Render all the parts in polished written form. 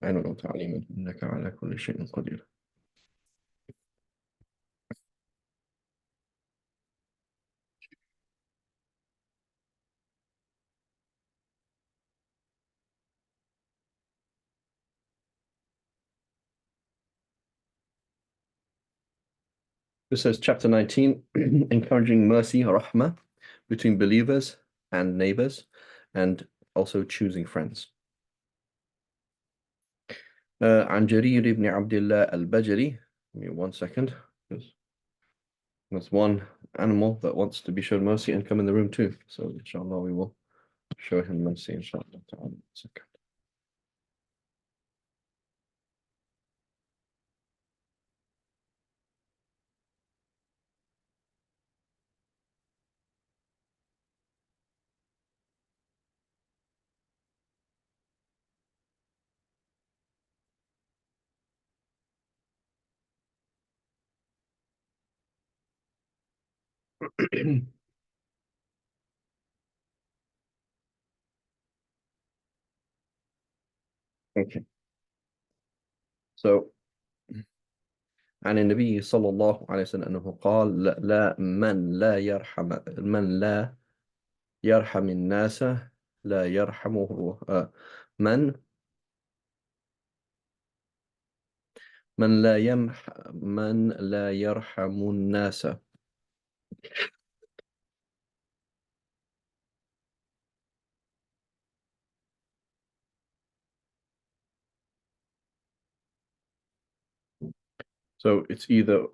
علما وتعليما إنك على كل شيء قدير. This says chapter 19, encouraging mercy, rahmah, between believers and neighbors, and also choosing friends. عن جرير بن عبد الله البجلي. Give me 1 second. There's one animal that wants to be shown mercy and come in the room too. So inshallah we will show him mercy inshallah. 1 second. Okay. So عن النبي صلى الله عليه وسلم أنه قال لا من لا يرحم الناس لا يرحمه من من لا يرحم الناس. So it's either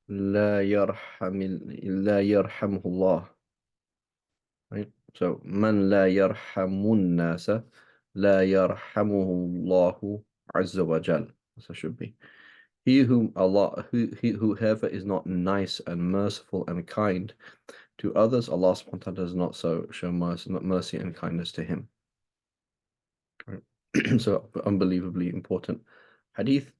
لا يرحمه الله, right? So من لا يرحم الناس لا يرحمه الله عز وجل. So it should be whoever is not nice and merciful and kind to others, Allah subhanahu wa ta'ala does not show mercy and kindness to him. Right? So unbelievably important hadith,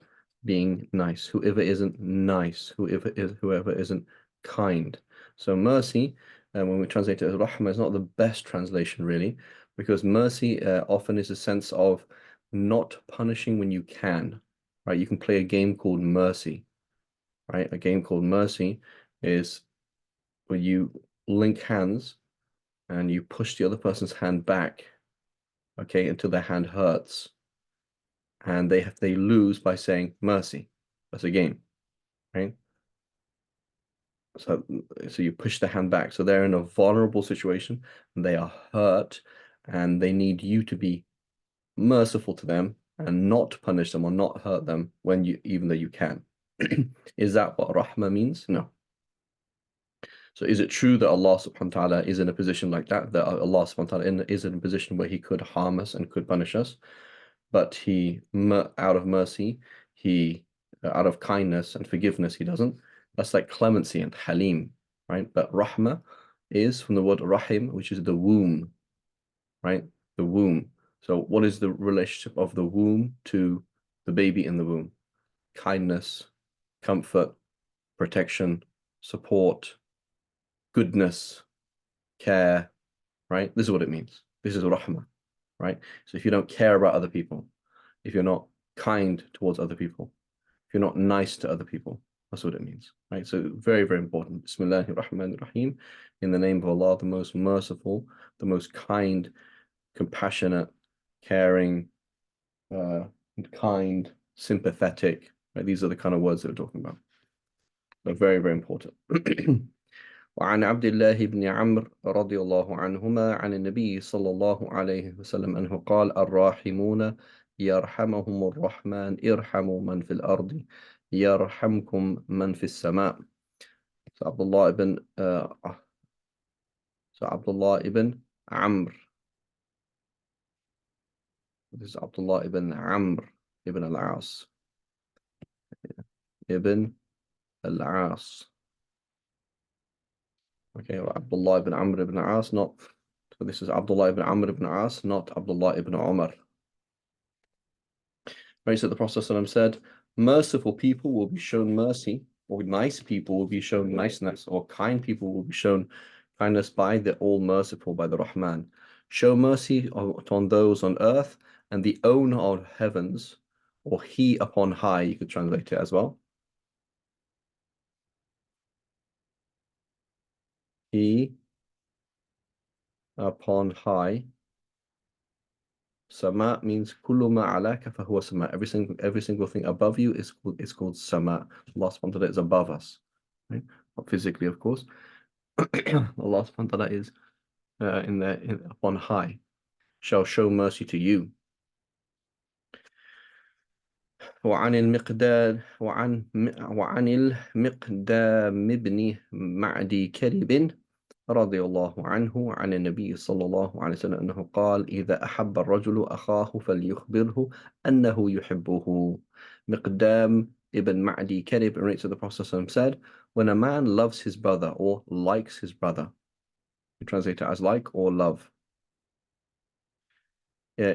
being nice. Whoever isn't nice, whoever isn't kind. So mercy, when we translate it as rahmah, is not the best translation really, because mercy often is a sense of not punishing when you can. Right? You can play a game called mercy. Right? A game called mercy is where you link hands and you push the other person's hand back, okay, until their hand hurts, and they lose by saying mercy. That's a game, right? So you push the hand back, so they're in a vulnerable situation and they are hurt, and they need you to be merciful to them and not punish them or not hurt them even though you can. Is that what rahmah means? No. So is it true that Allah subhanahu wa ta'ala is in a position like that Allah subhanahu wa ta'ala is in a position where he could harm us and could punish us, but out of mercy, out of kindness and forgiveness, he doesn't? That's like clemency and halim, right? But rahmah is from the word rahim, which is the womb, right? The womb. So what is the relationship of the womb to the baby in the womb? Kindness, comfort, protection, support, goodness, care, right? This is what it means. This is rahmah, right? So if you don't care about other people, if you're not kind towards other people, if you're not nice to other people, that's what it means, right? So very, very important. Bismillahir Rahmanir Rahim. In the name of Allah, the most merciful, the most kind, compassionate, caring, kind, sympathetic, right? These are the kind of words that we're talking about. They're very, very important. وعن عبد الله بن عمرو رضي الله عنهما عن النبي صلى الله عليه وسلم أنه قال الراحمون يرحمهم الرحمن ارحموا من في الأرض يرحمكم من في السماء. So Abdullah ibn Amr. This is Abdullah ibn Amr ibn al-As. Ibn al-As. Okay, well, Abdullah ibn Amr ibn al-As, not. So this is Abdullah ibn Amr ibn al-As, not Abdullah ibn Umar. Right, so the Prophet ﷺ said, merciful people will be shown mercy, or nice people will be shown niceness, or kind people will be shown kindness by the all-merciful, by the Rahman. show mercy on those on earth, and the owner of heavens, or he upon high, you could translate it as well. He upon high. Sama means kullu ma alaka fahuwa sama. Every single thing above you is called sama. Allah subhanahu wa ta'ala is above us. Right? Not physically, of course. Allah subhanahu wa ta'ala is upon high, shall show mercy to you. وعن المقدام ابن معدي كرب رضي الله عنه عن النبي صلى الله عليه وسلم أنه قال إذا أحب الرجل أخاه فليخبره أنه يحبه. مقدام ibn Ma'di Kerib narrates that the Prophet said, when a man loves his brother or likes his brother, you translate it as like or love,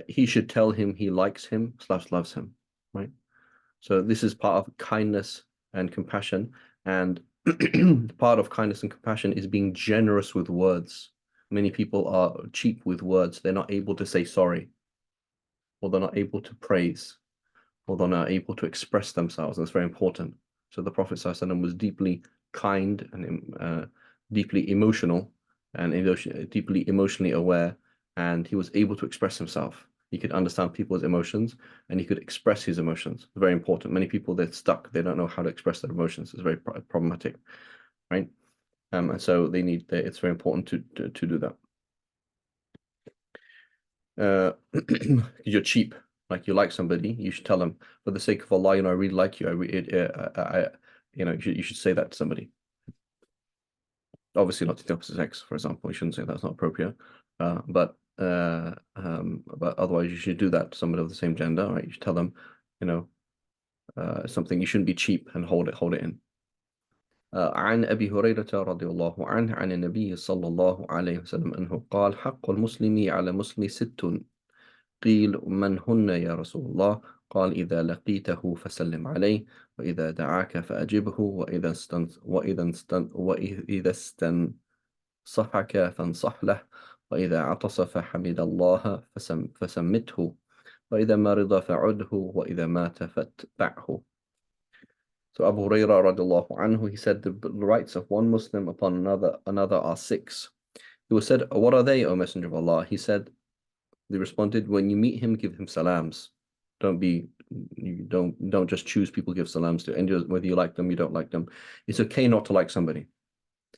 he should tell him he likes him / loves him, right? So this is part of kindness and compassion, and part of kindness and compassion is being generous with words. Many people are cheap with words. They're not able to say sorry, or they're not able to praise, or they're not able to express themselves. That's very important. So the Prophet ﷺ was deeply kind and deeply emotional and deeply emotionally aware, and he was able to express himself. He could understand people's emotions and he could express his emotions. It's very important. Many people, they're stuck. They don't know how to express their emotions. It's very problematic, right? And so it's very important to do that. You're cheap. Like you like somebody, you should tell them, for the sake of Allah, I really like you. You should say that to somebody. Obviously, not to the opposite sex, for example. You shouldn't say that's not appropriate. But otherwise, you should do that to somebody of the same gender, right? You should tell them, something. You shouldn't be cheap and hold it in. عن أبي هريرة رضي الله عنه عن النبي صلى الله عليه وسلم أنه قال حق المسلم على مسلم 6. قيل من هن يا رسول الله؟ قال إذا لقيته فسلم عليه، وإذا دعاك فأجبه، وإذا استنصحك فانصح له، وإذا عطس فحمد الله فسمته، وإذا مرض فعده، وإذا مات فاتبعه. So Abu Hurairah radiallahu anhu, he said the rights of one Muslim upon another are 6. He was said, what are they, O Messenger of Allah? They responded, when you meet him, give him salams. Don't just choose people to give salams to, and whether you like them, you don't like them. It's okay not to like somebody.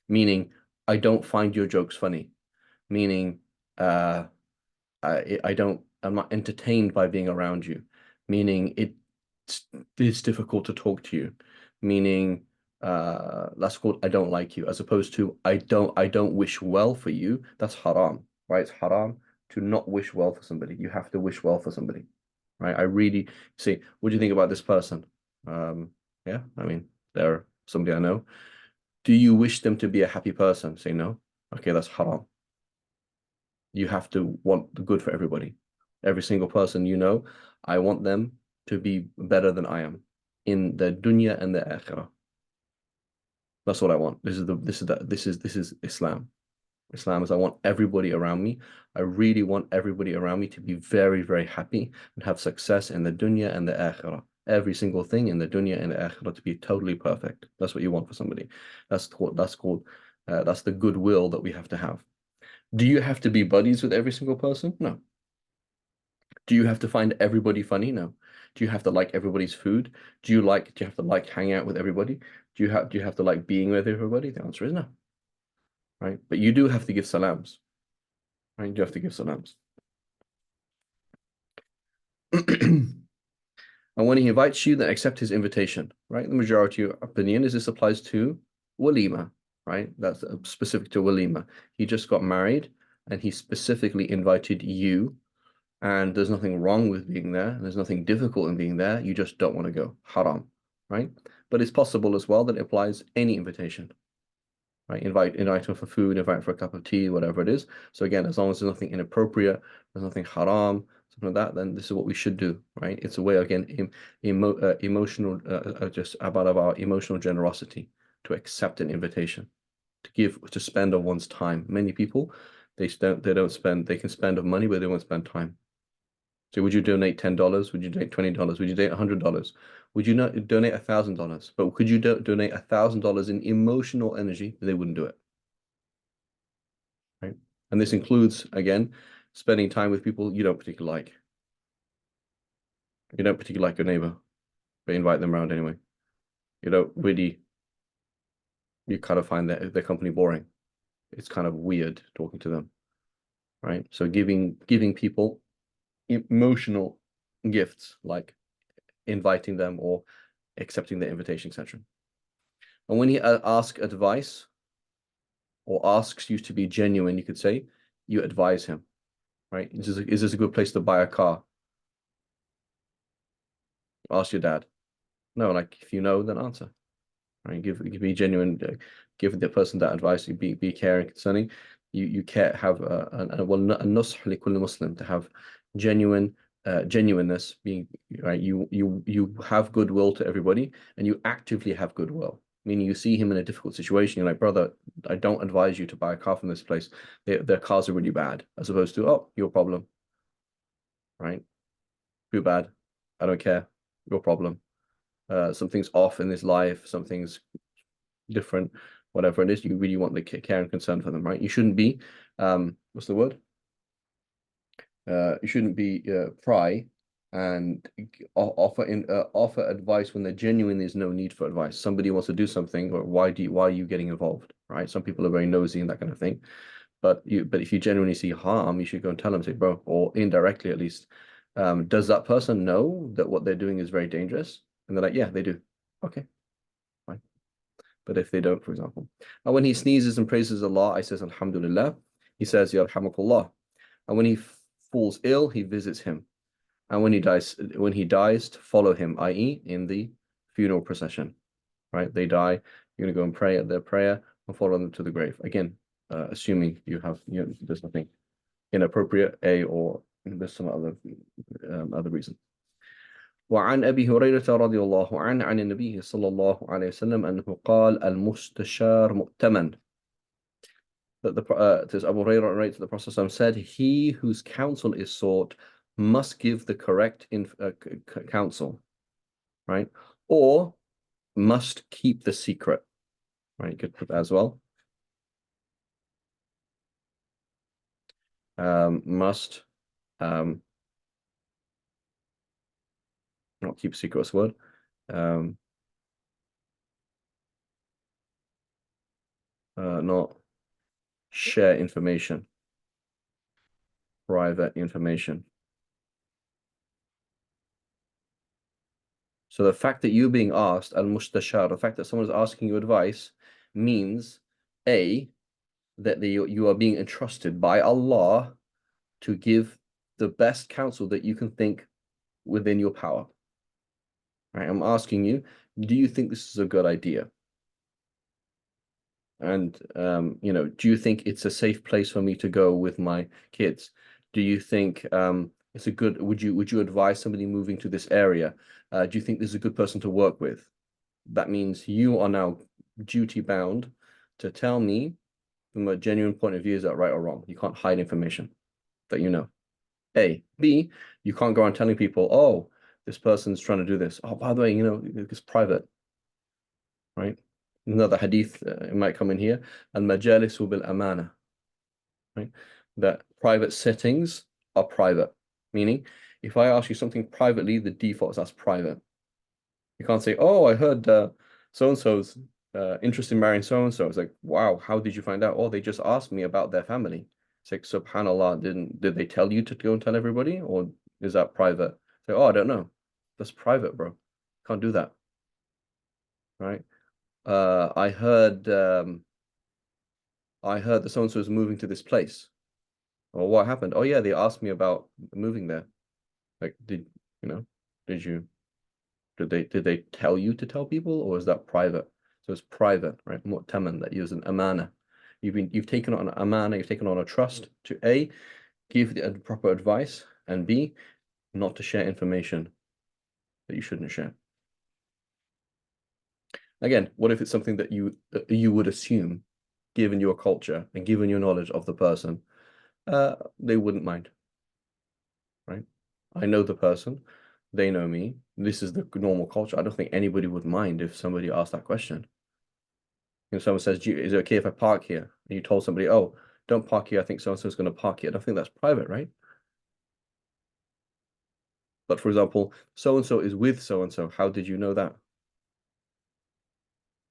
Meaning, I don't find your jokes funny. Meaning, I'm not entertained by being around you. Meaning, it's difficult to talk to you. Meaning, that's called I don't like you, as opposed to I don't wish well for you. That's haram, right? It's haram to not wish well for somebody. You have to wish well for somebody, right? I really say, what do you think about this person? Yeah, I mean, they're somebody I know. Do you wish them to be a happy person? Say no. Okay, that's haram. You have to want the good for everybody. Every single person you know, I want them to be better than I am in the dunya and the akhirah. That's what I want. This is Islam. Islam is I want everybody around me. I really want everybody around me to be very, very happy and have success in the dunya and the akhirah. Every single thing in the dunya and the akhirah to be totally perfect. That's what you want for somebody. That's the goodwill that we have to have. Do you have to be buddies with every single person? No. Do you have to find everybody funny? No. Do you have to like everybody's food? Do you have to like hang out with everybody? Do you have to like being with everybody? The answer is no. Right? But you do have to give salams. Right? You do have to give salams. And when he invites you, then accept his invitation. Right? The majority opinion is this applies to walima. Right? That's specific to walima. He just got married and he specifically invited you. And there's nothing wrong with being there. There's nothing difficult in being there. You just don't want to go. Haram, right? But it's possible as well that it applies any invitation, right? Invite him for food, invite for a cup of tea, whatever it is. So again, as long as there's nothing inappropriate, there's nothing haram, something like that, then this is what we should do, right? It's a way, again, emotional, just about our emotional generosity to accept an invitation, to spend of one's time. Many people, They can spend money, but they won't spend time. So would you donate $10? Would you donate $20? Would you donate $100? Would you not donate $1,000? But could you donate $1,000 in emotional energy? They wouldn't do it, right? And this includes, again, spending time with people you don't particularly like. You don't particularly like your neighbor, but invite them around anyway. You don't really, you kind of find their company boring. It's kind of weird talking to them, right? So giving people emotional gifts like inviting them or accepting their invitation, etc. And when he asks advice or asks you to be genuine, you could say, you advise him, right? Is this a good place to buy a car? Ask your dad. No, like if you know, then answer. Right? Be genuine. Give the person that advice. You be caring, concerning. You care. Have a nusх لكل Muslim, to have genuineness. Being right. You have goodwill to everybody, and you actively have goodwill. Meaning you see him in a difficult situation, you're like, brother, I don't advise you to buy a car from this place. Their cars are really bad. As opposed to, oh, your problem, right? Too bad. I don't care. Your problem. Something's off in his life. Something's different, whatever it is. You really want the care and concern for them, right? You shouldn't be, what's the word? You shouldn't be pry and offer advice when there genuinely is no need for advice. Somebody wants to do something, or why are you getting involved, right? Some people are very nosy and that kind of thing. But if you genuinely see harm, you should go and tell them, say, bro, or indirectly at least, does that person know that what they're doing is very dangerous? And they're like, yeah, they do. Okay, fine. But if they don't, for example, and when he sneezes and praises Allah, I says, Alhamdulillah. He says, Yarhamukallah. And when he falls ill, he visits him. And when he dies, to follow him, i.e., in the funeral procession. Right? They die, you're gonna go and pray at their prayer and follow them to the grave. Again, assuming there's nothing inappropriate, or there's some other reason. وعن أبي هريرة رضي الله عنه عن النبي صلى الله عليه وسلم أنه قال المستشار مؤتمن. That there's Abu Hurairah narrates that the Prophet said, he whose counsel is sought must give the correct counsel, right? Or must keep the secret, right? You could put that as well. Must not keep secret, what's the word? Not share information, private information. So the fact that you're being asked, al-mustashar, the fact that someone's asking you advice means, A, that you are being entrusted by Allah to give the best counsel that you can think within your power. Right? I'm asking you, do you think this is a good idea? And do you think it's a safe place for me to go with my kids? Do you think it's a good, would you advise somebody moving to this area? Do you think this is a good person to work with? That means you are now duty bound to tell me from a genuine point of view, is that right or wrong? You can't hide information that you know. A. B, you can't go around telling people, oh, this person's trying to do this. Oh, by the way, it's private, right? Another hadith, it might come in here, al-majalisu bil-amana, right? That private settings are private, meaning if I ask you something privately, the default is that's private. You can't say, oh, I heard so-and-so's interested in marrying so-and-so. It's like, wow, how did you find out? Oh, they just asked me about their family. It's like, subhanallah, did they tell you to go and tell everybody, or is that private? Say, oh, I don't know. That's private, bro. Can't do that. Right? I heard that so-and-so is moving to this place. Or what happened? Oh yeah, they asked me about moving there. Like, did they tell you to tell people, or is that private? So it's private, right? Mu'taman, that use an amana. You've taken on amana, you've taken on a trust to A, give the proper advice, and B, not to share information that you shouldn't share. Again, what if it's something that you would assume, given your culture and given your knowledge of the person, they wouldn't mind, right? I know the person, they know me. This is the normal culture. I don't think anybody would mind if somebody asked that question. Someone says, is it okay if I park here? And you told somebody, oh, don't park here. I think so and so is going to park here. I don't think that's private, right? But for example, so and so is with so and so. How did you know that?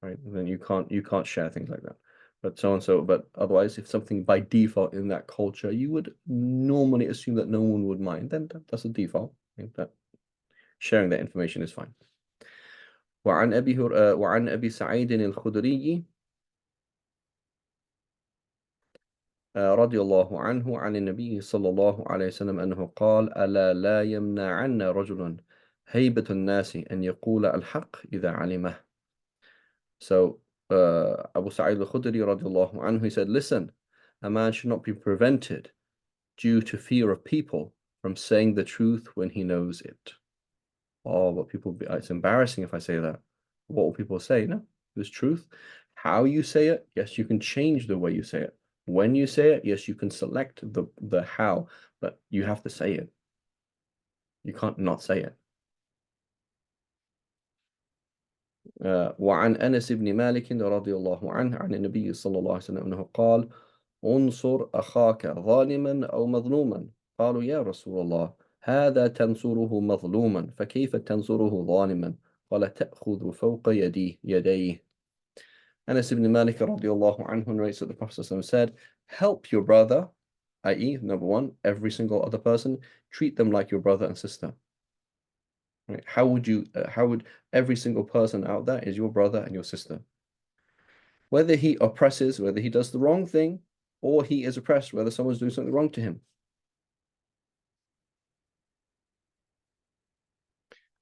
Right? And then you can't share things like that. But so and so, but otherwise, if something by default in that culture, you would normally assume that no one would mind, then that's a default. I think that sharing that information is fine. وعن أبي سعيد الخدري رضي الله عنه عن النبي صلى الله عليه وسلم أنه قال ألا لا يمنعن رجل هيبة الناس أن يقول الحق إذا علمه. So Abu Sa'id al-Khudri radiallahu anhu, he said, listen, a man should not be prevented due to fear of people from saying the truth when he knows it. Oh, what people be, it's embarrassing if I say that. What will people say? No, it's truth. How you say it, yes, you can change the way you say it. When you say it, yes, you can select the how, but you have to say it. You can't not say it. وعن أنس بن مالك رضي الله عنه عن النبي صلى الله عليه وسلم أنه قال انصر أخاك ظالما أو مظلوما قالوا يا رسول الله هذا تنصره مظلوما فكيف تنصره ظالما قال تأخذ فوق يديه. Anas ibn Malik radiallahu anhu narrates that the Prophet said, help your brother, i.e., number one, every single other person, treat them like your brother and sister. Right? How would every single person out there is your brother and your sister? Whether he oppresses, whether he does the wrong thing, or he is oppressed, whether someone's doing something wrong to him.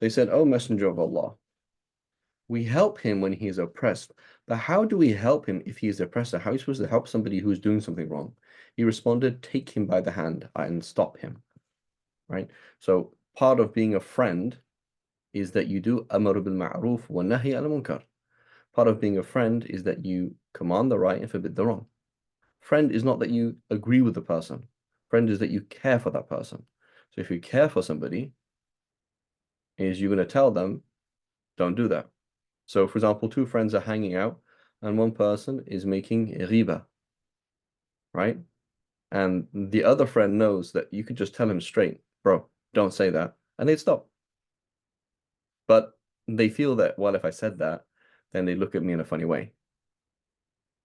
They said, O Messenger of Allah, we help him when he is oppressed. But how do we help him if he is the oppressor? How are you supposed to help somebody who is doing something wrong? He responded, take him by the hand and stop him. Right? So part of being a friend is that you do amr bil ma'ruf wa nahi al munkar. Part of being a friend is that you command the right and forbid the wrong. Friend is not that you agree with the person. Friend is that you care for that person. So if you care for somebody, is you're going to tell them, don't do that. So for example, two friends are hanging out and one person is making riba, right? And the other friend knows that you could just tell him straight, bro, don't say that. And they'd stop. But they feel that, well, if I said that, then they look at me in a funny way.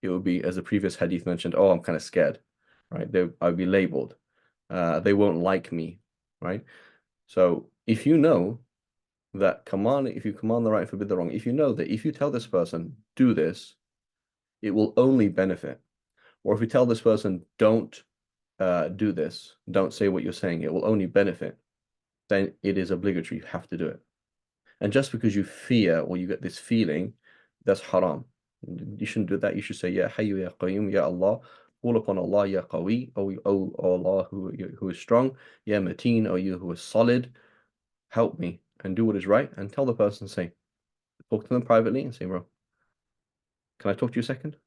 It would be, as the previous hadith mentioned, oh, I'm kind of scared, right? I'd be labeled. They won't like me, right? So if you know that if you command the right and forbid the wrong, if you know that if you tell this person, do this, it will only benefit. Or if you tell this person, don't do this, don't say what you're saying, it will only benefit, then it is obligatory. You have to do it. And just because you fear or you get this feeling, that's haram. You shouldn't do that. You should say, Ya Hayyu Ya Qayyum, Ya Allah, call upon Allah, Ya Qawi, O Allah who is strong, Ya Mateen, O you who is solid, help me and do what is right. And tell the person, say, talk to them privately and say, bro, can I talk to you a second?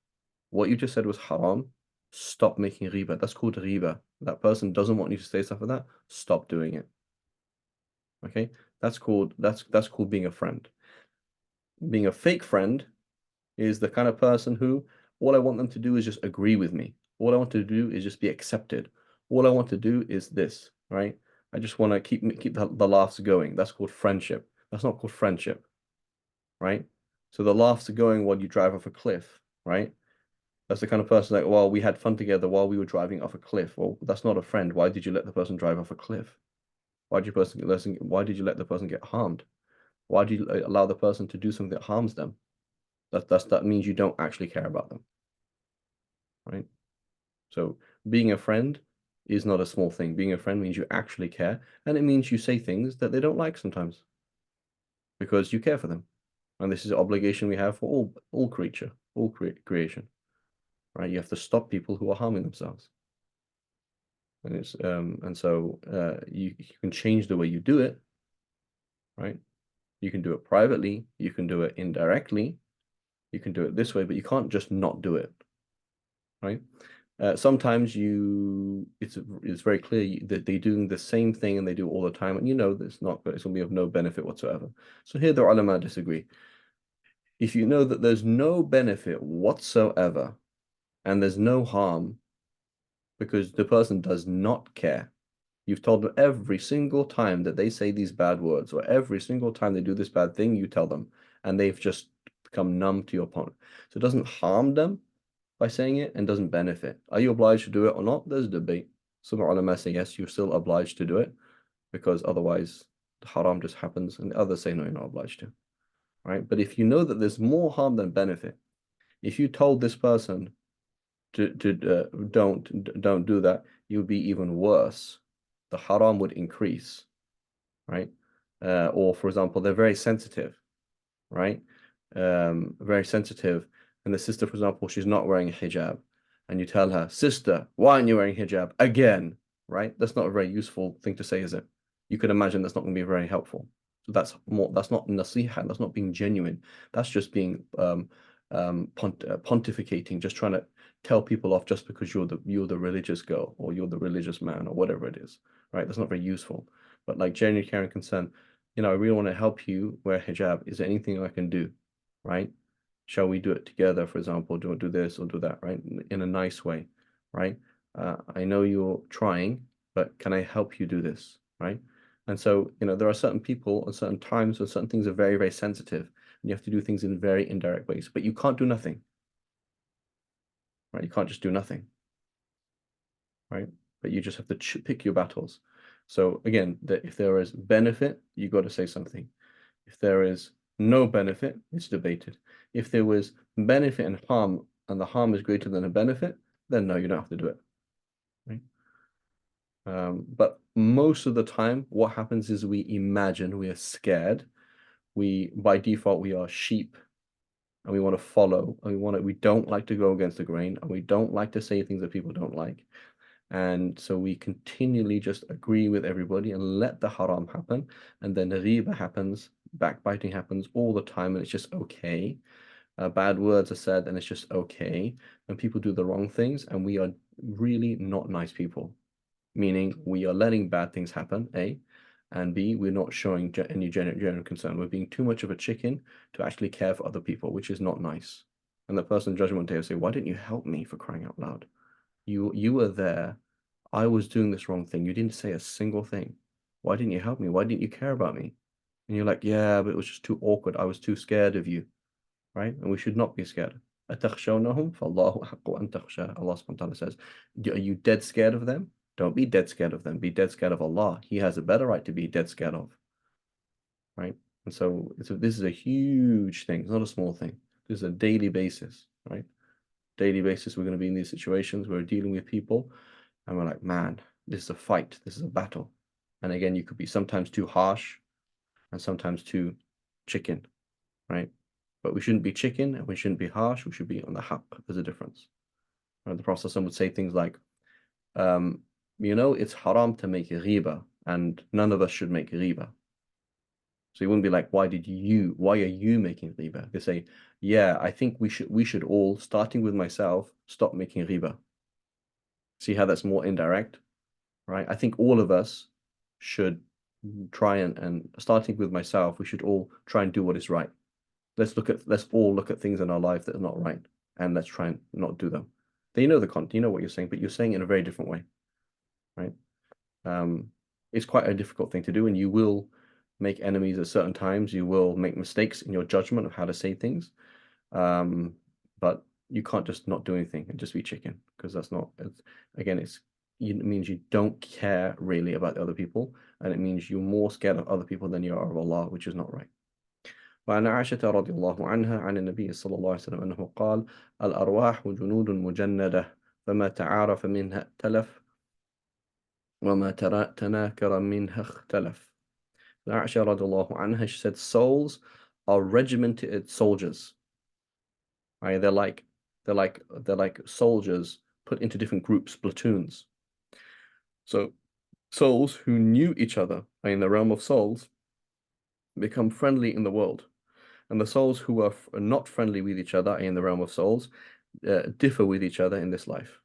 What you just said was haram. Stop making riba. That's called riba. That person doesn't want you to say stuff like that. Stop doing it. Okay? That's called being a friend. Being a fake friend is the kind of person who all I want them to do is just agree with me. All I want to do is just be accepted. All I want to do is this, right? I just want to keep the laughs going. That's called friendship. That's not called friendship, right? So the laughs are going while you drive off a cliff, right? That's the kind of person like, well, we had fun together while we were driving off a cliff. Well, that's not a friend. Why did you let the person drive off a cliff? Why did you let the person get harmed? Why do you allow the person to do something that harms them? That means you don't actually care about them, right? So being a friend is not a small thing. Being a friend means you actually care, and it means you say things that they don't like sometimes because you care for them. And this is an obligation we have for all creation, right? You have to stop people who are harming themselves. And so you can change the way you do it, right? You can do it privately, you can do it indirectly, you can do it this way, but you can't just not do it, right? Sometimes it's very clear that they're doing the same thing and they do it all the time, and you know that it's not good. It's going to be of no benefit whatsoever. So here the ulama disagree. If you know that there's no benefit whatsoever and there's no harm because the person does not care. You've told them every single time that they say these bad words, or every single time they do this bad thing, you tell them, and they've just become numb to your point. So it doesn't harm them by saying it and doesn't benefit. Are you obliged to do it or not? There's a debate. Some ulama say yes, you're still obliged to do it because otherwise the haram just happens, and others say no, you're not obliged to. Right? But if you know that there's more harm than benefit, if you told this person don't do that, you would be even worse. The haram would increase, right? Or for example, they're very sensitive, right? Very sensitive. And the sister, for example, she's not wearing a hijab, and you tell her, sister, why aren't you wearing hijab again? Right? That's not a very useful thing to say, is it? You could imagine that's not going to be very helpful. So that's not nasiha, that's not being genuine. That's just being pontificating, just trying to tell people off just because you're the religious girl or you're the religious man or whatever it is, right? That's not very useful. But like genuine caring concern, I really want to help you wear hijab. Is there anything I can do, right? Shall we do it together, for example? Do this or do that, right? In a nice way, right? I know you're trying, but can I help you do this, right? And so, there are certain people at certain times where certain things are very, very sensitive, and you have to do things in very indirect ways, but you can't do nothing, right? You can't just do nothing, right? But you just have to pick your battles. So again, if there is benefit, you got to say something. If there is no benefit, it's debated. If there was benefit and the harm is greater than the benefit, then no, you don't have to do it. Right? But most of the time, what happens is we imagine we are scared. By default, we are sheep and we want to follow and we don't like to go against the grain and we don't like to say things that people don't like. And so we continually just agree with everybody and let the haram happen. And then the riba happens, backbiting happens all the time, and it's just okay. Bad words are said, and it's just okay. And people do the wrong things, and we are really not nice people. Meaning we are letting bad things happen, A, and B, we're not showing any genuine concern. We're being too much of a chicken to actually care for other people, which is not nice. And the person in Judgment Day will say, "Why didn't you help me, for crying out loud? You were there. I was doing this wrong thing. You didn't say a single thing. Why didn't you help me? Why didn't you care about me?" And you're like, "Yeah, but it was just too awkward. I was too scared of you." Right? And we should not be scared. أَتَخْشَوْنَهُمْ فَاللَّهُ أَحَقُّ أَن تَخْشَى. Allah subhanahu wa ta'ala says, are you dead scared of them? Don't be dead scared of them. Be dead scared of Allah. He has a better right to be dead scared of. Right? And so this is a huge thing. It's not a small thing. This is a daily basis, right? Daily basis, we're going to be in these situations. We're dealing with people, and we're like, man, this is a fight. This is a battle. And again, you could be sometimes too harsh and sometimes too chicken, right? But we shouldn't be chicken and we shouldn't be harsh. We should be on the haqq. There's a difference. Right? The Prophet would say things like, it's haram to make riba, and none of us should make riba. So he wouldn't be like, why are you making riba? They say, yeah, I think we should all, starting with myself, stop making riba. See how that's more indirect, right? I think all of us should try and starting with myself, we should all try and do what is right. Let's all look at things in our life that are not right, and let's try and not do them. They know you know what you're saying, but you're saying it in a very different way, right? It's quite a difficult thing to do, and you will make enemies at certain times. You will make mistakes in your judgment of how to say things. But you can't just not do anything and just be chicken, because that's not, it means you don't care really about the other people, and it means you're more scared of other people than you are of Allah, which is not right. وعن عائشة رضي الله عنها عن النبي صلى الله عليه وسلم أنه قال: الأرواح جنود مجندة فما تعارف منها ائتلف وما تناكر منها اختلف. Aisha radiallahu anha, she said, souls are regimented soldiers. Right? They're like soldiers put into different groups, platoons. So souls who knew each other in the realm of souls become friendly in the world. And the souls who are not friendly with each other in the realm of souls differ with each other in this life.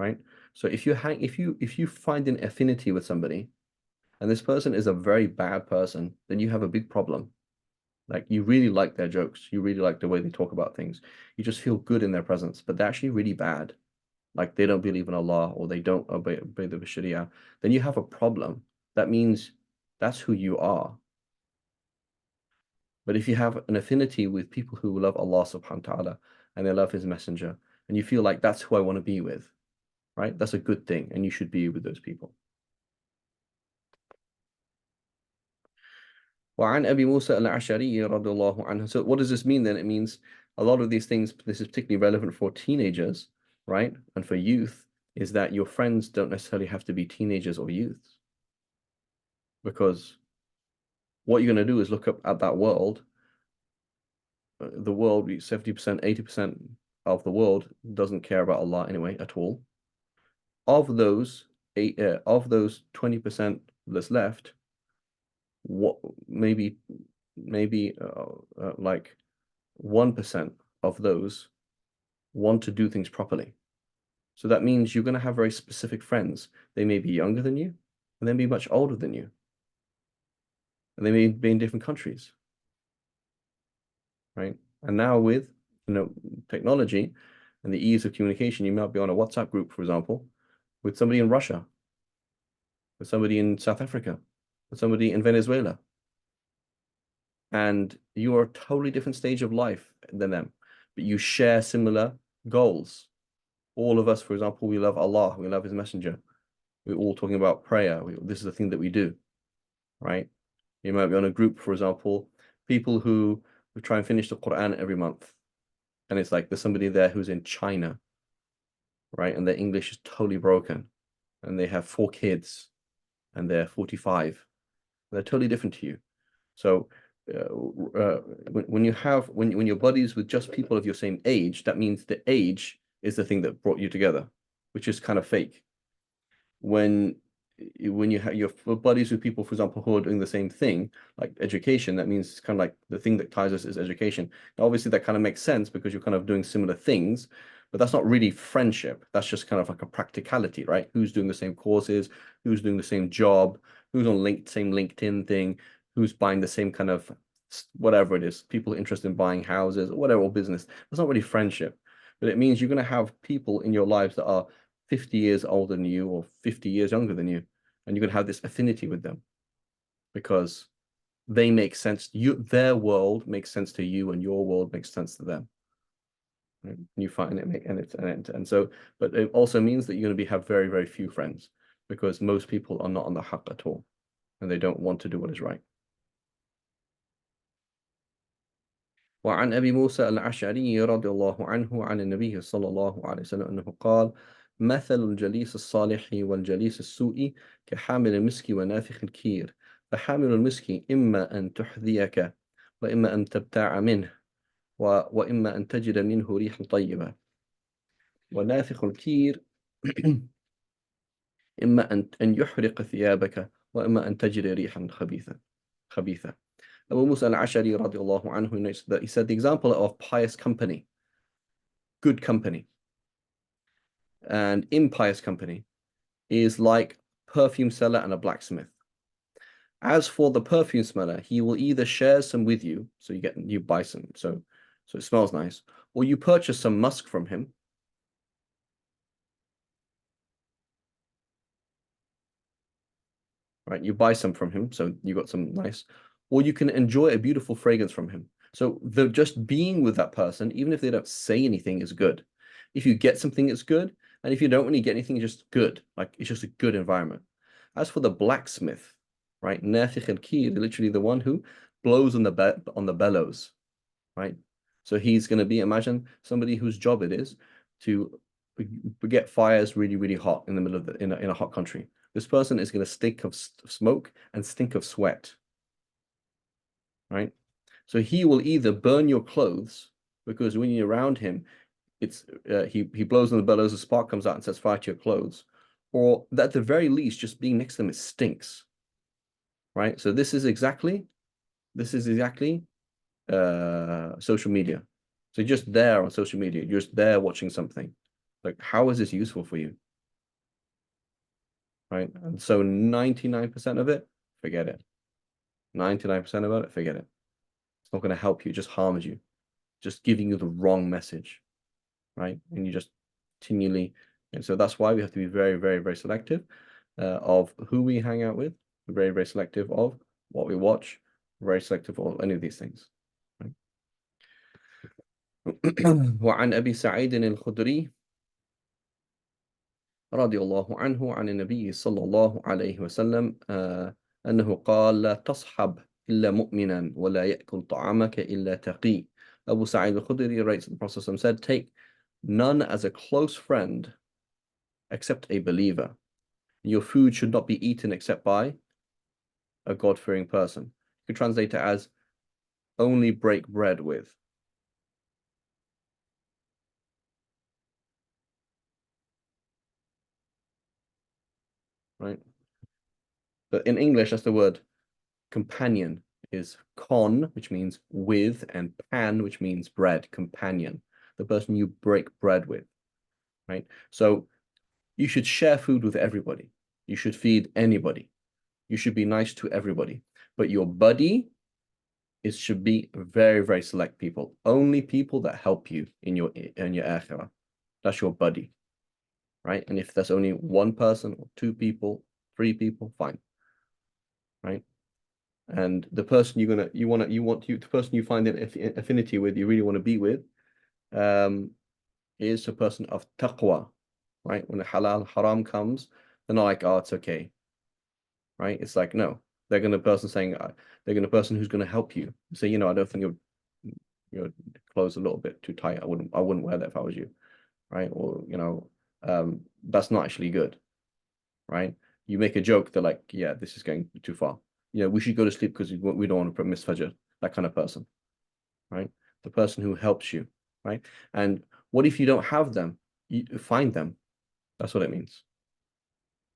right? So if you find an affinity with somebody and this person is a very bad person, then you have a big problem. Like you really like their jokes, you really like the way they talk about things. You just feel good in their presence, but they're actually really bad. Like they don't believe in Allah or they don't obey the Sharia, then you have a problem. That means that's who you are. But if you have an affinity with people who love Allah subhanahu wa ta'ala and they love His Messenger, and you feel like that's who I want to be with, right? That's a good thing, and you should be with those people. وعن أبي موسى الأشعري رضي الله عنه. So what does this mean then? It means a lot of these things, this is particularly relevant for teenagers, right? And for youth, is that your friends don't necessarily have to be teenagers or youths. Because what you're going to do is look up at that world. The world, 70%, 80% of the world doesn't care about Allah anyway at all. Of those 20% that's left, what maybe like 1% of those want to do things properly. So that means you're going to have very specific friends. They may be younger than you, and they may be much older than you, and they may be in different countries, right? And now with technology and the ease of communication, you might be on a WhatsApp group, for example, with somebody in Russia, with somebody in South Africa, with somebody in Venezuela, and you are a totally different stage of life than them, but you share similar goals. All of us, for example, we love Allah, we love His Messenger. We're all talking about prayer. This is the thing that we do, right? You might be on a group, for example, people who try and finish the Quran every month. And it's like there's somebody there who's in China, right? And their English is totally broken. And they have 4 kids and they're 45. They're totally different to you. So when you're buddies with just people of your same age, that means the age is the thing that brought you together, which is kind of fake. When you have your buddies with people, for example, who are doing the same thing, like education, that means it's kind of like the thing that ties us is education. Now, obviously, that kind of makes sense because you're kind of doing similar things, but that's not really friendship. That's just kind of like a practicality, right? Who's doing the same courses, who's doing the same job, who's on same LinkedIn thing, who's buying the same kind of whatever it is, people interested in buying houses or whatever, or business. That's not really friendship, but it means you're going to have people in your lives that are 50 years older than you or 50 years younger than you, and you're going to have this affinity with them because they make sense. Their world makes sense to you, and your world makes sense to them. Right? And you find it, and so, but it also means that you're going to have very, very few friends because most people are not on the haqq at all, and they don't want to do what is right. وعن أبي موسى الأشعري رضي الله عنه عن النبي صلى الله عليه وسلم أنه قال: مثل الجليس الصالح والجليس السوء كحامل المسك ونافخ الكير، فحامل المسك إما أن تحذيك وإما أن تبتاع منه وإما أن تجد منه ريحا طيبة، ونافخ الكير إما أن يحرق ثيابك وإما أن تجد ريحا خبيثة. Abu Musa al-Ash'ari radiallahu anhu, he said the example of pious company, good company, and impious company is like perfume seller and a blacksmith. As for the perfume smeller, he will either share some with you, so you buy some, so it smells nice, or you purchase some musk from him. Right, you buy some from him, so you got some nice, or you can enjoy a beautiful fragrance from him. So the just being with that person, even if they don't say anything, is good. If you get something, it's good, and if you don't really get anything, it's just good. Like it's just a good environment. As for the blacksmith, right, nafikh al-kir, literally the one who blows on the bellows, right? So he's going to be, imagine somebody whose job it is to get fires really, really hot in the middle of in a hot country. This person is going to stink of smoke and stink of sweat, right? So he will either burn your clothes because when you're around him, it's he blows on the bellows, a spark comes out and sets fire to your clothes, or at the very least, just being next to them, it stinks, right? So this is exactly social media. So you're just there on social media, you're just there watching something. Like, how is this useful for you? right? And so 99% of it, forget it. 99% about it, forget it. It's not going to help you, it just harms you, just giving you the wrong message, right? And you just continually, and so that's why we have to be very, very, very selective of who we hang out with, very, very selective of what we watch, very selective of any of these things. Right? وعن أبي سعيد الخدري رضي الله عنه عن النبي صلى الله عليه وسلم أنه قال لا تصحب إلا مؤمنا ولا يأكل طعامك إلا تقي. Abu Sa'id al-Khudri writes that the Prophet said, take none as a close friend except a believer. Your food should not be eaten except by a God-fearing person. You could translate it as only break bread with. Right? But in English, that's the word companion is con, which means with, and pan, which means bread, companion, the person you break bread with, right? So you should share food with everybody. You should feed anybody. You should be nice to everybody. But your buddy should be very, very select people. Only people that help you in your akhirah. That's your buddy, right? And if there's only one person or two people, three people, fine, right? And the person the person you find an affinity with, you really want to be with, is a person of taqwa, right? When the halal haram comes, they're not like, oh, it's okay, right? It's like, no, they're going to person saying, they're going to person who's going to help you. Say, I don't think your clothes a little bit too tight. I wouldn't wear that if I was you, right? Or that's not actually good, right? You make a joke, they're like, yeah, this is going too far. We should go to sleep because we don't want to miss Fajr. That kind of person, right? The person who helps you, right? And what if you don't have them? You find them. That's what it means.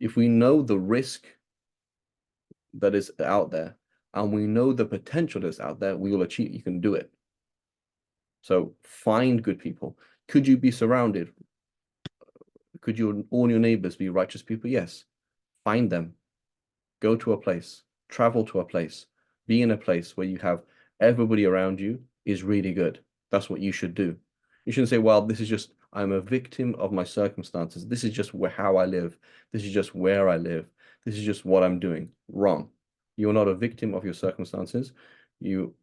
If we know the risk that is out there and we know the potential that's out there, we will achieve, you can do it. So find good people. Could you be surrounded? Could all your neighbors be righteous people? Yes. Find them. Go to a place, travel to a place, be in a place where you have everybody around you is really good. That's what you should do. You shouldn't say, well, this is just, I'm a victim of my circumstances. This is just how I live. This is just where I live. This is just what I'm doing. Wrong. You are not a victim of your circumstances. You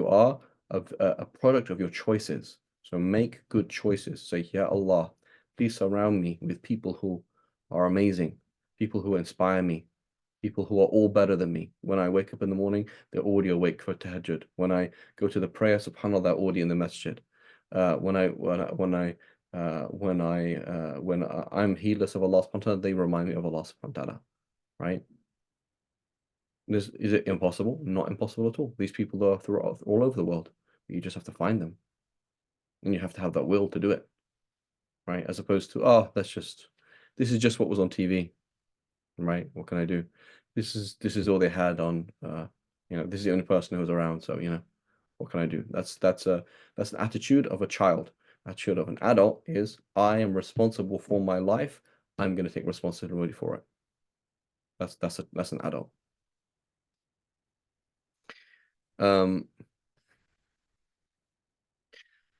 are a product of your choices. So make good choices. Say, Ya Allah, please surround me with people who are amazing, people who inspire me, people who are all better than me. When I wake up in the morning, they're already awake for tahajjud. When I go to the prayer, subhanAllah, they're already in the masjid. When I'm heedless of Allah subhanahu wa ta'ala, they remind me of Allah subhanahu wa ta'ala, right? Is it impossible? Not impossible at all. These people are throughout all over the world. You just have to find them. And you have to have that will to do it, right? As opposed to, oh, this is just what was on TV, right? What can I do? This is all they had on, this is the only person who was around. So, what can I do? That's an attitude of a child. Attitude of an adult is, I am responsible for my life. I'm going to take responsibility for it. That's an adult.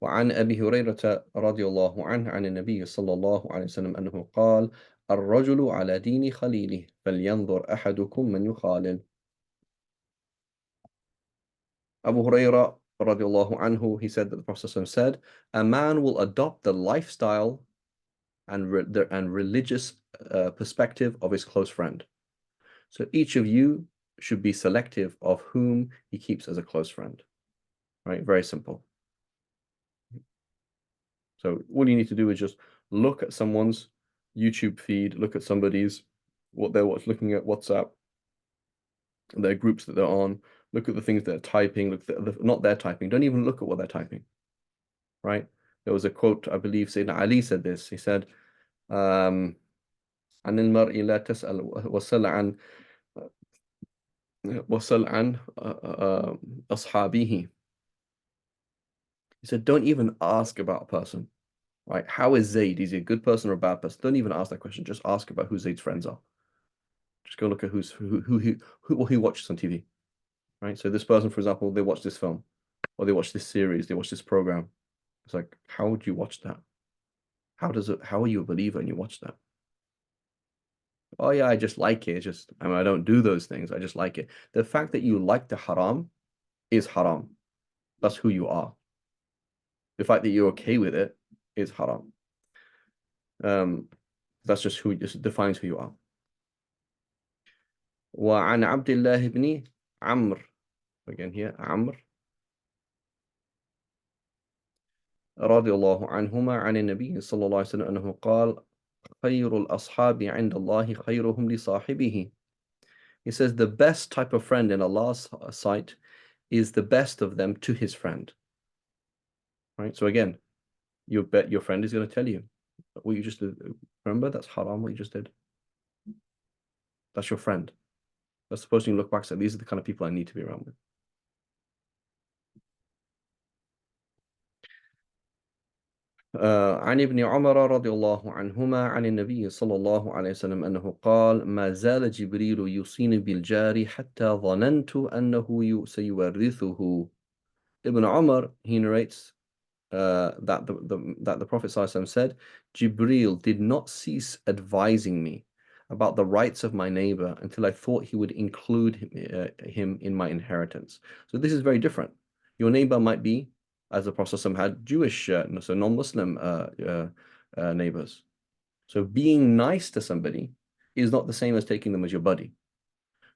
وعن أبي هريرة رضي الله عنه عن النبي صلى الله عليه وسلم أنه قال الرجل على دين خليله فلينظر أحدكم من يخالل. Abu Hurairah radiallahu anhu, he said that the Prophet said, a man will adopt the lifestyle and religious perspective of his close friend. So each of you should be selective of whom he keeps as a close friend. Right? Very simple. So all you need to do is just look at someone's YouTube feed, look at somebody's, what they're looking at WhatsApp, their groups that they're on, look at the things they're typing, not their typing, don't even look at what they're typing, right? There was a quote, I believe Sayyidina Ali said this. He said, عن المرء لا تسأل وسل عن أصحابه. He said, don't even ask about a person, right? How is Zayd? Is he a good person or a bad person? Don't even ask that question. Just ask about who Zayd's friends are. Just go look at who watches on TV, right? So this person, for example, they watch this film, or they watch this series, they watch this program. It's like, how would you watch that? How are you a believer and you watch that? Oh yeah, I just like it. It's just, I mean, I don't do those things. I just like it. The fact that you like the haram is haram. That's who you are. The fact that you're okay with it is haram. Um, that's just who, just defines who you are. وعن عبد الله بن عمرو, again here عمرو رضي الله عنهما عن النبي صلى الله عليه وسلم أنه قال خير الأصحاب عند الله خيرهم لصاحبه. He says the best type of friend in Allah's sight is the best of them to his friend. Right? So again, you bet your friend is going to tell you what you just did. Remember, that's haram what you just did. That's your friend. That's supposed to look back and say, these are the kind of people I need to be around with. عن ابن عمر رضي الله عنهما عن النبي صلى الله عليه وسلم أنه قال ما زال جبريل يوصيني بالجار حتى ظننت أنه سيورثه. Ibn Umar, he narrates that the Prophet ﷺ said, Jibril did not cease advising me about the rights of my neighbor until I thought he would include him in my inheritance. So this is very different. Your neighbor might be, as the Prophet ﷺ had, Jewish, so non-Muslim neighbors. So being nice to somebody is not the same as taking them as your buddy.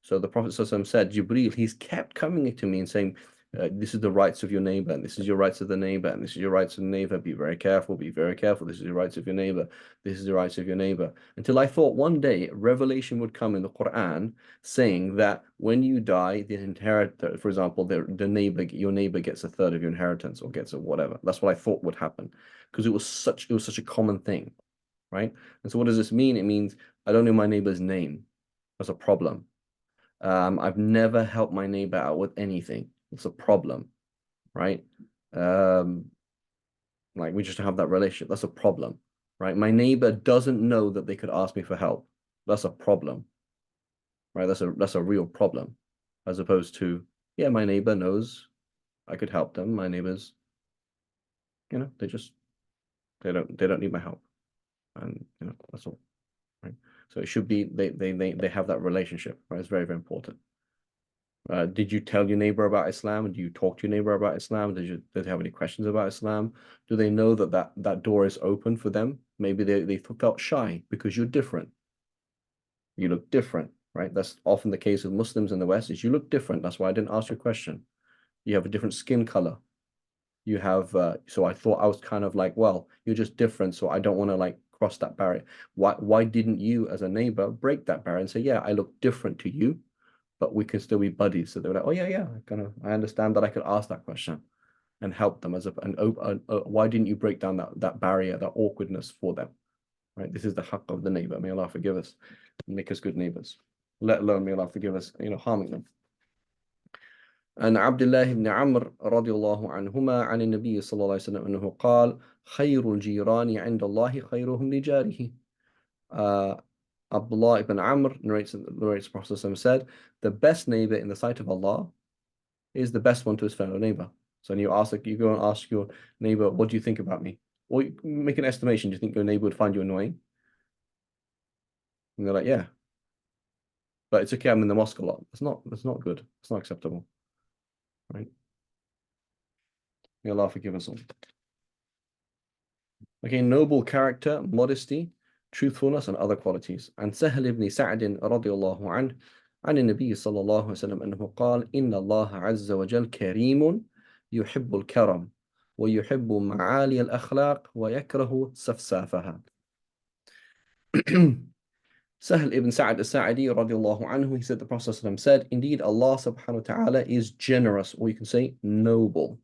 So the Prophet ﷺ said, Jibril, he's kept coming to me and saying, this is the rights of your neighbor, and this is your rights of the neighbor, and this is your rights of the neighbor. Be very careful, be very careful. This is your rights of your neighbor. This is the rights of your neighbor. Until I thought one day revelation would come in the Quran saying that when you die, for example, the neighbor, your neighbor gets a third of your inheritance or gets a whatever. That's what I thought would happen because it was such a common thing, right? And so what does this mean? It means I don't know my neighbor's name. That's a problem. I've never helped my neighbor out with anything. It's a problem, right? Like we just have that relationship. That's a problem, right? My neighbor doesn't know that they could ask me for help. That's a problem, right? That's a real problem, as opposed to, yeah, my neighbor knows I could help them. My neighbors, they don't need my help, and that's all, right? So it should be they have that relationship, right? It's very, very important. Did you tell your neighbor about Islam? Do you talk to your neighbor about Islam? Did they have any questions about Islam? Do they know that door is open for them? Maybe they felt shy because you're different. You look different, right? That's often the case with Muslims in the West, is you look different. That's why I didn't ask you a question. You have a different skin color. You have so I thought I was kind of like, well, you're just different, so I don't want to like cross that barrier. Why didn't you as a neighbor break that barrier and say, yeah, I look different to you, but we can still be buddies. So they were like, oh yeah, I understand that I could ask that question and help them why didn't you break down that barrier, that awkwardness for them, right? This is the haqq of the neighbor. May Allah forgive us and make us good neighbors, let alone may Allah forgive us, harming them. عن عبد الله بن عمرو رضي الله عنهما عن النبي صلى الله عليه وسلم أنه قال خير الجيران عند الله خيرهم لجاره. Abdullah ibn Amr narrates the Prophet said, the best neighbor in the sight of Allah is the best one to his fellow neighbor. So when you go and ask your neighbor, what do you think about me? Or you make an estimation, do you think your neighbor would find you annoying? And they're like, yeah. But it's okay, I'm in the mosque a lot. That's not good. It's not acceptable. Right? May Allah forgive us all. Okay, noble character, modesty, truthfulness, and other qualities. And Sahel ibn Sa'd radiallahu anhu عن النبي صلى الله عليه وسلم أنه قال إن الله عز وجل كريم يحب الكرم ويحب معالي الأخلاق ويكره سفسافها. Sahel ibn Sa'd as-Sa'idi radiallahu anhu, he said the Prophet said, indeed Allah subhanahu wa ta'ala is generous, or you can say noble.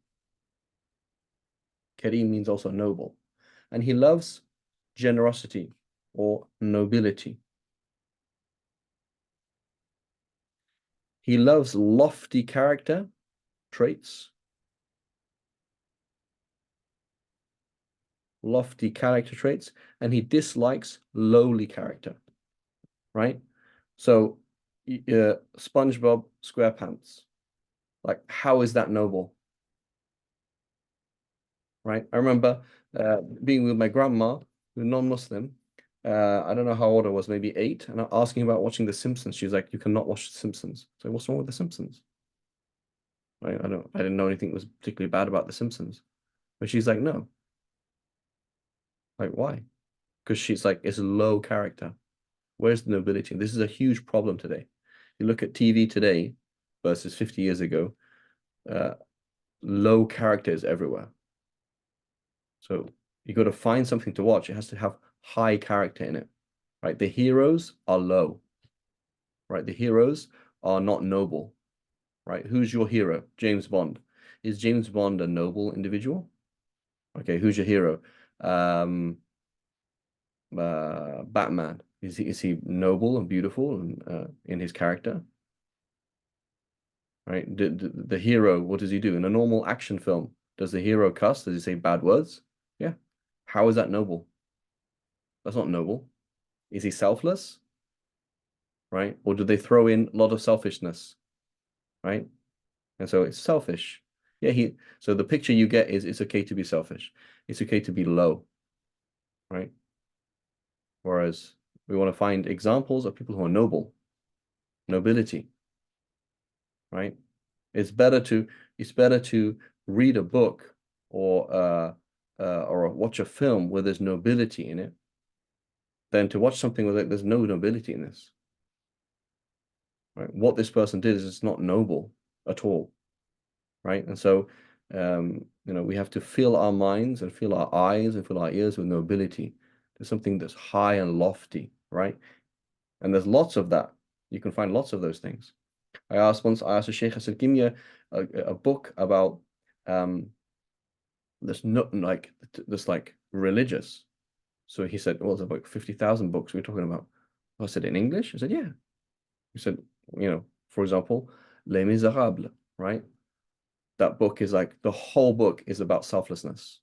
Kareem means also noble. And he loves generosity or nobility. He loves lofty character traits, and he dislikes lowly character, right? So, SpongeBob SquarePants, like, how is that noble, right? I remember being with my grandma, who's non-Muslim. I don't know how old I was, maybe 8, and I'm asking about watching The Simpsons. She's like, "You cannot watch The Simpsons." So, what's wrong with The Simpsons? Right? I didn't know anything was particularly bad about The Simpsons. But she's like, "No." Like, why? Because she's like, it's low character. Where's the nobility? This is a huge problem today. You look at TV today versus 50 years ago, uh, low characters everywhere. So you got to find something to watch. It has to have high character in it, right? The heroes are low, right? The heroes are not noble, right? Who's your hero? James Bond. Is James Bond a noble individual? Okay, who's your hero? Um, Batman. Is he noble and beautiful and in his character? Right? The hero, what does he do? In a normal action film, does the hero cuss? Does he say bad words? Yeah. How is that noble? That's not noble. Is he selfless? Right? Or do they throw in a lot of selfishness? Right? And so it's selfish. Yeah, so the picture you get is it's okay to be selfish. It's okay to be low, right? Whereas we want to find examples of people who are noble, nobility, right? It's better to it's better to read a book or watch a film where there's nobility in it than to watch something where there's no nobility in this. Right? What this person did is it's not noble at all, right? And so we have to fill our minds and fill our eyes and fill our ears with nobility. There's something that's high and lofty, right? And there's lots of that. You can find lots of those things. I asked a sheikh, I said, give me a book about um that's not like that's like religious. So he said, well, there's about 50,000 books we're talking about. I said, in English? I said, yeah. He said, for example, Les Miserables, right? That book is like the whole book is about selflessness.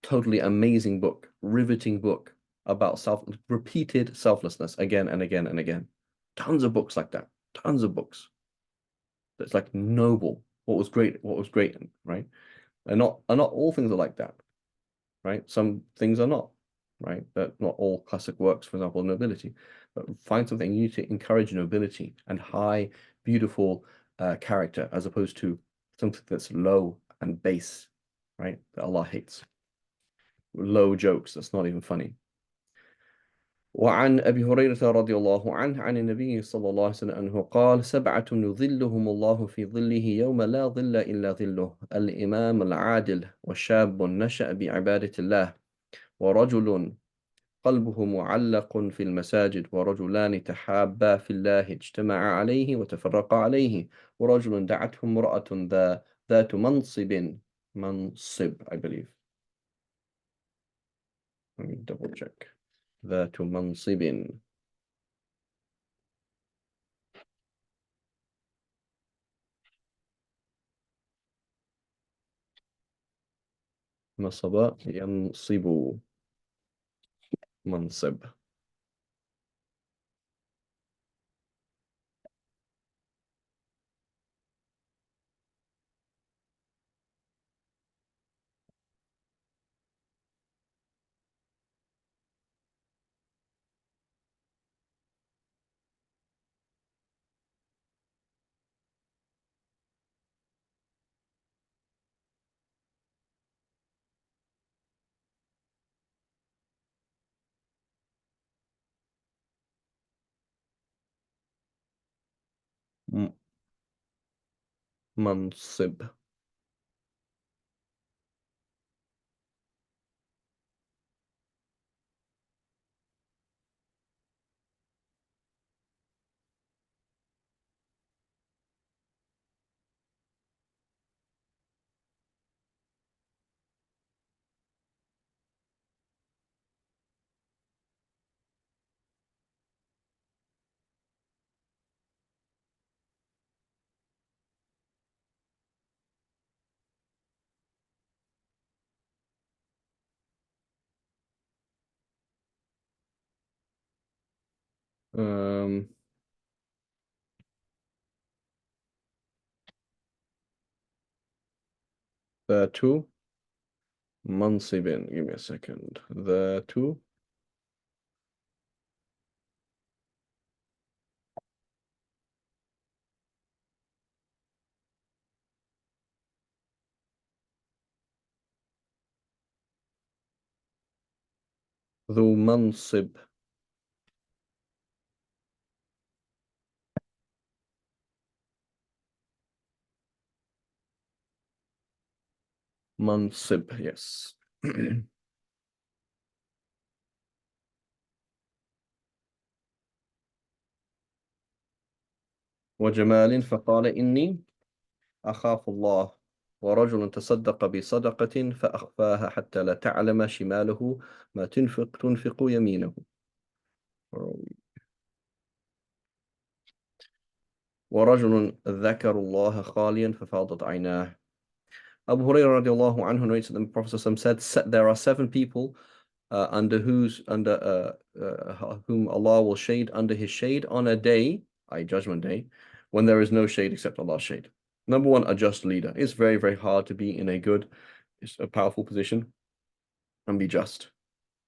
Totally amazing book, riveting book about repeated selflessness again and again and again. Tons of books like that. Tons of books. That's like noble. What was great, right? And not all things are like that, right? Some things are not, right? That not all classic works, for example, nobility. But find something you need to encourage nobility and high, beautiful character as opposed to something that's low and base, right? That Allah hates. Low jokes, that's not even funny. وعن أبي هريرة رضي الله عنه عن النبي صلى الله عليه وسلم أنه قال 7 يظلهم الله في ظله يوم لا ظل إلا ظله الإمام العادل وشاب نشأ بعبادة الله ورجل قلبه معلق في المساجد ورجلان تحابا في الله اجتمعا عليه وتفرقا عليه ورجل دعته امرأة ذات منصب I believe. Let me double check. ذات منصب نصب ينصب منصب. م- منصب. Um, the two mansibin. Give me a second. The two ذو منصب. Mansib, yes. وجمال فقال إني أخاف الله. ورجل تصدق بصدقة فأخفاها حتى لا تعلم شماله ما تنفق يمينه. ورجل ذكر الله خاليا ففاضت عيناه. Abu Hurairah radiallahu anhu narrates that the Prophet said, there are seven people under whom Allah will shade under his shade on a day, judgment day, when there is no shade except Allah's shade. Number one, a just leader. It's very, very hard to be in a powerful position and be just.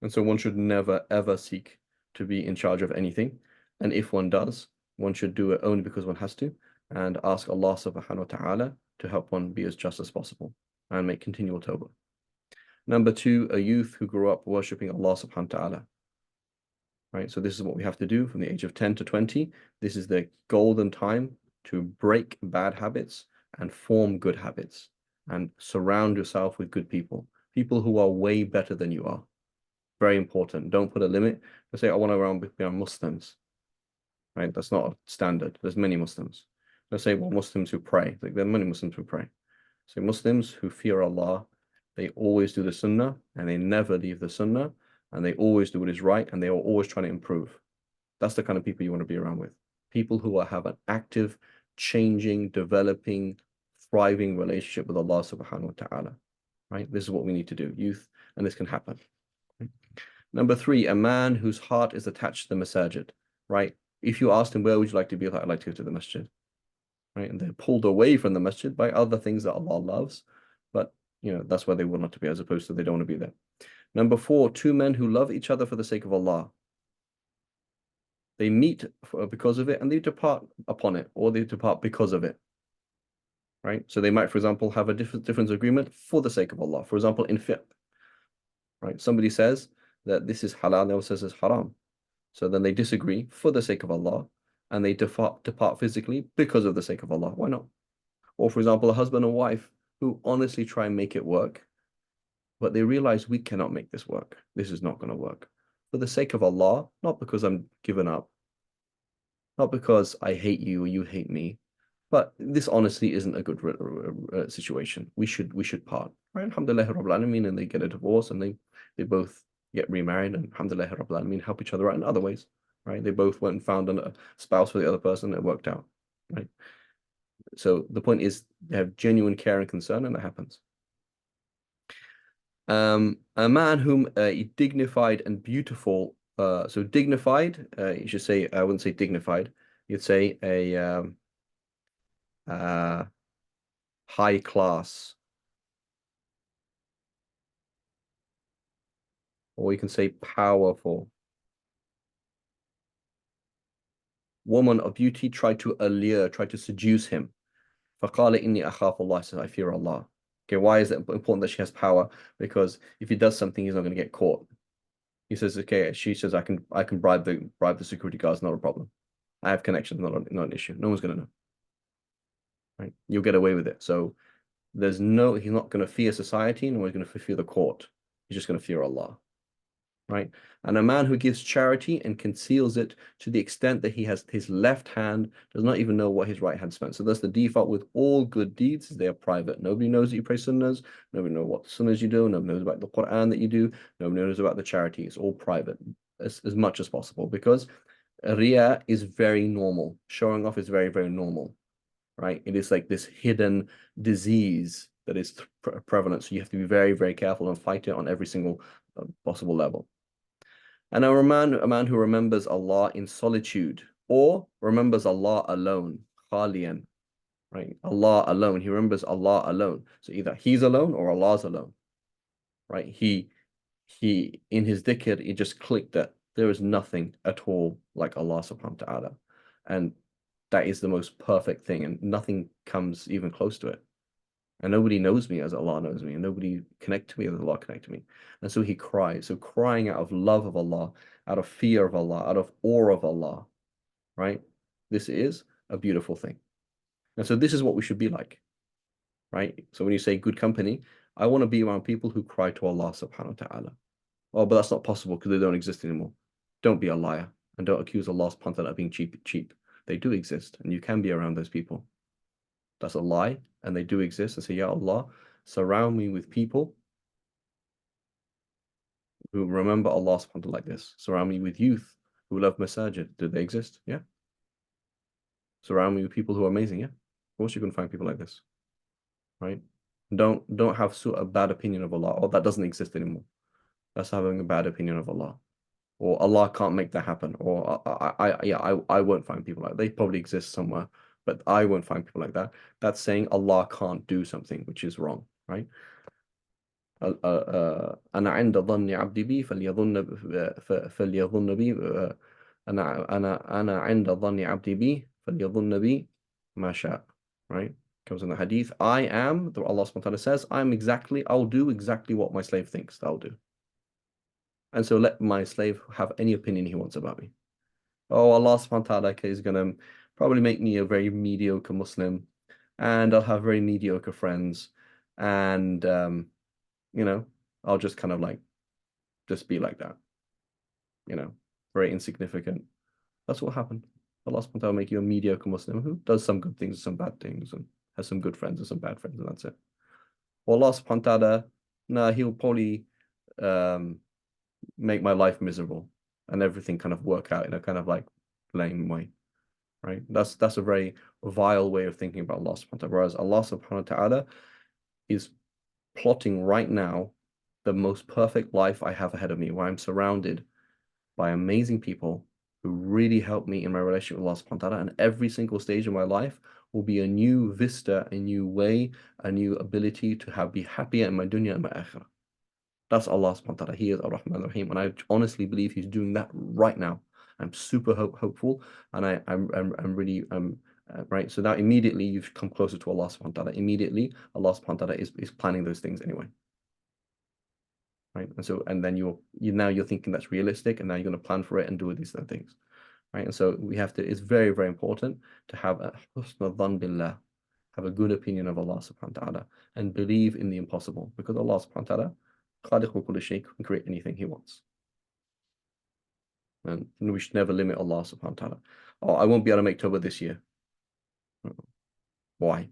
And so one should never, ever seek to be in charge of anything. And if one does, one should do it only because one has to and ask Allah subhanahu wa ta'ala to help one be as just as possible and make continual tawbah. Number two, a youth who grew up worshipping Allah subhanahu wa ta'ala. Right? So this is what we have to do from the age of 10 to 20. This is the golden time to break bad habits and form good habits and surround yourself with good people, people who are way better than you are. Very important. Don't put a limit. Let's say I want to around with Muslims. Right? That's not a standard. There's many Muslims. Let's say, well, Muslims who pray. Like there are many Muslims who pray. So Muslims who fear Allah, they always do the sunnah and they never leave the sunnah and they always do what is right and they are always trying to improve. That's the kind of people you want to be around with. People who have an active, changing, developing, thriving relationship with Allah subhanahu wa ta'ala. Right? This is what we need to do, youth, and this can happen. Number three, a man whose heart is attached to the masajid. Right? If you asked him, where would you like to be? I'd like to go to the masjid. Right? And they're pulled away from the masjid by other things that Allah loves. But, that's where they want not to be, as opposed to they don't want to be there. Number four, two men who love each other for the sake of Allah. They meet because of it and they depart upon it, or they depart because of it. Right? So they might, for example, have a difference agreement for the sake of Allah. For example, in fiqh. Right? Somebody says that this is halal, the other says it's haram. So then they disagree for the sake of Allah and they depart physically because of the sake of Allah. Why not? Or for example, a husband and wife who honestly try and make it work, but they realize we cannot make this work. This is not going to work. For the sake of Allah, not because I'm given up, not because I hate you or you hate me, but this honestly isn't a good situation. We should part. Right? Alhamdulillah Rabbil Alameen, and they get a divorce and they both get remarried and Alhamdulillah Rabbil Alameen help each other out in other ways. Right? They both went and found a spouse for the other person and it worked out. Right? So the point is they have genuine care and concern and that happens. A man whom dignified and beautiful. So dignified, you should say, I wouldn't say dignified. You'd say a high class, or you can say powerful. Woman of beauty tried to allure, tried to seduce him. فَقَالَ إِنِّي أَخَافُ اللَّهِ, says, I fear Allah. Okay, why is it important that she has power? Because if he does something, he's not going to get caught. He says, okay, she says, I can bribe the security guards, not a problem. I have connections, not an issue. No one's going to know. Right? You'll get away with it. So he's not going to fear society, nor he's going to fear the court. He's just going to fear Allah. Right? And a man who gives charity and conceals it to the extent that he has his left hand does not even know what his right hand spent. So that's the default with all good deeds, they are private. Nobody knows that you pray sunnahs, nobody knows what sunnahs you do, nobody knows about the Quran that you do, nobody knows about the charity. It's all private as much as possible because Riya is very normal. Showing off is very, very normal. Right? It is like this hidden disease that is prevalent. So you have to be very, very careful and fight it on every single possible level. And a man who remembers Allah in solitude or remembers Allah alone, khaliyan, right? Allah alone. He remembers Allah alone. So either he's alone or Allah's alone, right? He in his dhikr, he just clicked that there is nothing at all like Allah subhanahu wa ta'ala. And that is the most perfect thing, and nothing comes even close to it. And nobody knows me as Allah knows me, and nobody connects to me as Allah connects to me. And so he cried. So crying out of love of Allah, out of fear of Allah, out of awe of Allah, right? This is a beautiful thing. And so this is what we should be like, right? So when you say good company, I want to be around people who cry to Allah subhanahu wa ta'ala. Oh, but that's not possible because they don't exist anymore. Don't be a liar and don't accuse Allah subhanahu wa ta'ala of being cheap. They do exist, and you can be around those people. That's a lie, and they do exist. And say, Ya Allah, surround me with people who remember Allah subhanahu wa ta'ala like this. Surround me with youth who love masajid. Do they exist? Yeah. Surround me with people who are amazing. Yeah. Of course you can find people like this. Right? Don't have a bad opinion of Allah. Oh, that doesn't exist anymore. That's having a bad opinion of Allah. Or Allah can't make that happen. Or I won't find people like that. They probably exist somewhere, but I won't find people like that. That's saying Allah can't do something, which is wrong, right? أنا عند ظن عبدي بي فليظن بي أنا عند ظن عبدي بي فليظن بي ما شاء, right? Comes in the hadith. I am, Allah subhanahu wa ta'ala says, I'll do exactly what my slave thinks that I'll do. And so let my slave have any opinion he wants about me. Oh, Allah subhanahu wa ta'ala is going to probably make me a very mediocre Muslim, and I'll have very mediocre friends, and I'll just kind of like just be like that, very insignificant. That's what happened. Allah subhanahu wa ta'ala make you a mediocre Muslim who does some good things, some bad things, and has some good friends and some bad friends, and that's it. Well, Allah subhanahu wa ta'ala, no, he'll probably make my life miserable and everything kind of work out in a kind of like lame way, right? That's a very vile way of thinking about Allah subhanahu wa ta'ala. Whereas Allah subhanahu wa ta'ala is plotting right now the most perfect life I have ahead of me, where I'm surrounded by amazing people who really help me in my relationship with Allah subhanahu wa ta'ala. And every single stage of my life will be a new vista, a new way, a new ability to be happier in my dunya and my akhirah. That's Allah subhanahu wa ta'ala. He is Ar-Rahman Ar-Rahim. And I honestly believe He's doing that right now. I'm super hopeful, and I'm really right. So now immediately you've come closer to Allah subhanahu wa ta'ala. Immediately Allah subhanahu wa ta'ala is planning those things anyway. Right. And then you're thinking that's realistic, and now you're going to plan for it and do these things. Right. And so it's very, very important to have a husn dhan billah, have a good opinion of Allah subhanahu wa ta'ala, and believe in the impossible, because Allah subhanahu wa ta'ala khaliqul kulli shay, can create anything He wants. And we should never limit Allah subhanahu wa ta'ala. Oh, I won't be able to make Tawbah this year. Why?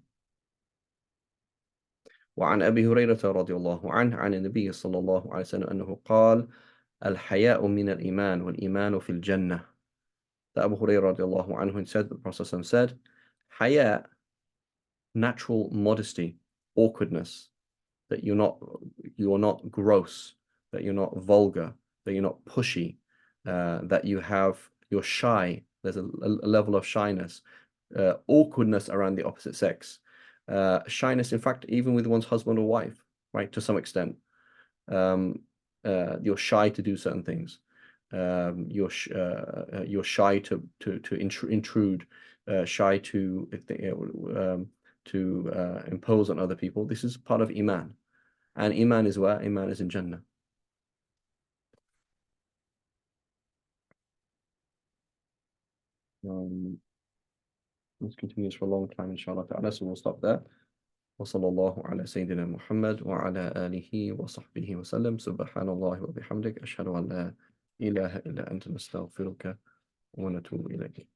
وعن أبي هريرة رضي الله عنه عن النبي صلى الله عليه وسلم أنه قال الحياء من الإيمان والإيمان في الجنة. That Abu Hurairah رضي الله عنه said, the Prophet said, Haya, natural modesty, awkwardness, that you're not gross, that you're not vulgar, that you're not pushy, that you're shy. There's a level of shyness, awkwardness around the opposite sex, shyness, in fact, even with one's husband or wife, right? To some extent, you're shy to do certain things. You're shy to intrude, shy to impose on other people. This is part of Iman. And Iman is where? Iman is in Jannah. Let's continue this for a long time, inshallah ta'ala. So we'll stop there. وصلى الله على سيدنا محمد وعلى آله وصحبه وسلم. سبحان الله وبحمدك أشهد أن لا إله إلا أنت نستغفرك ونتوب إليك.